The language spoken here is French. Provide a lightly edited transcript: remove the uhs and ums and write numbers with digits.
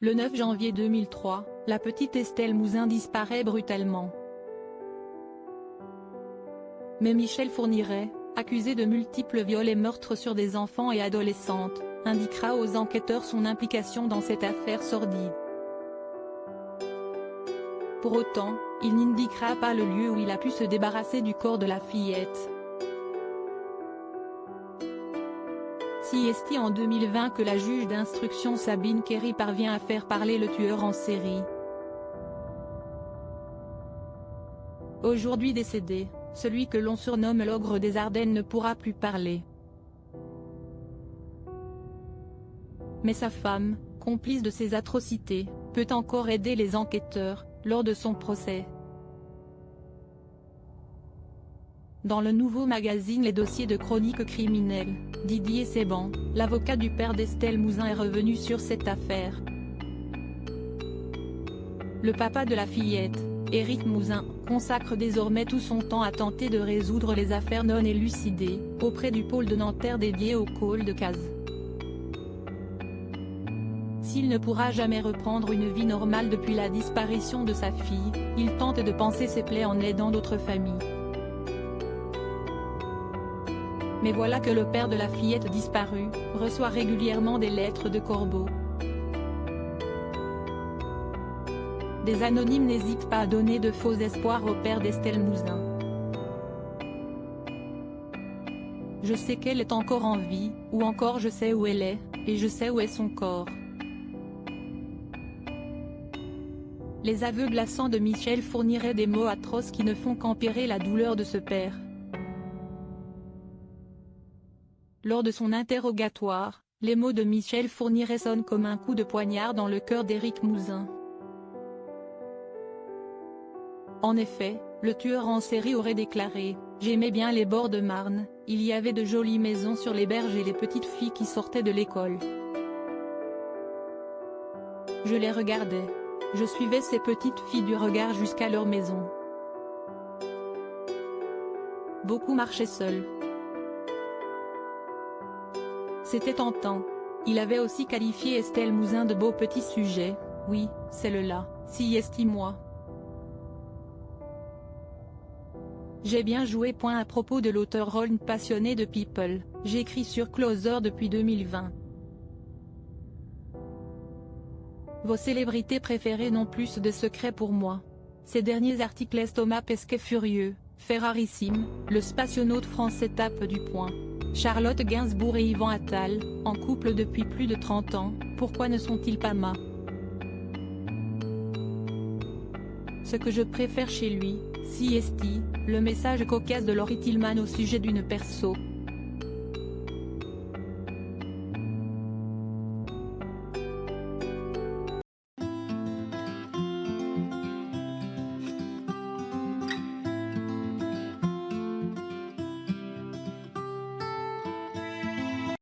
Le 9 janvier 2003, la petite Estelle Mouzin disparaît brutalement. Mais Michel Fourniret, accusé de multiples viols et meurtres sur des enfants et adolescentes, indiquera aux enquêteurs son implication dans cette affaire sordide. Pour autant, il n'indiquera pas le lieu où il a pu se débarrasser du corps de la fillette. C'est en 2020 que la juge d'instruction Sabine Kéry parvient à faire parler le tueur en série. Aujourd'hui décédé, celui que l'on surnomme l'ogre des Ardennes ne pourra plus parler. Mais sa femme, complice de ces atrocités, peut encore aider les enquêteurs, lors de son procès. Dans le nouveau magazine Les Dossiers de Chronique criminelle, Didier Seban, l'avocat du père d'Estelle Mouzin est revenu sur cette affaire. Le papa de la fillette, Éric Mouzin, consacre désormais tout son temps à tenter de résoudre les affaires non élucidées, auprès du pôle de Nanterre dédié au col de Cazes. S'il ne pourra jamais reprendre une vie normale depuis la disparition de sa fille, il tente de panser ses plaies en aidant d'autres familles. Mais voilà que le père de la fillette disparue, reçoit régulièrement des lettres de corbeaux. Des anonymes n'hésitent pas à donner de faux espoirs au père d'Estelle Mouzin. Je sais qu'elle est encore en vie, ou encore je sais où elle est, et je sais où est son corps. Les aveux glaçants de Michel Fourniret, des mots atroces qui ne font qu'empirer la douleur de ce père. Lors de son interrogatoire, les mots de Michel Fourniret sonnent comme un coup de poignard dans le cœur d'Éric Mouzin. En effet, le tueur en série aurait déclaré « J'aimais bien les bords de Marne, il y avait de jolies maisons sur les berges et les petites filles qui sortaient de l'école. Je les regardais. Je suivais ces petites filles du regard jusqu'à leur maison. Beaucoup marchaient seuls. C'était tentant. » Il avait aussi qualifié Estelle Mouzin de beau petit sujet. « Oui, celle-là, si estime-moi. J'ai bien joué. » À propos de l'auteur Ron passionné de People, j'écris sur Closer depuis 2020. Vos célébrités préférées n'ont plus de secrets pour moi. Ces derniers articles laissent Thomas Pesquet furieux, Ferrarissime, le spationaute français tape du poing. Charlotte Gainsbourg et Yvan Attal, en couple depuis plus de 30 ans, pourquoi ne sont-ils pas ma? Ce que je préfère chez lui, CST, le message cocasse de Laurie Tillman au sujet d'une perso,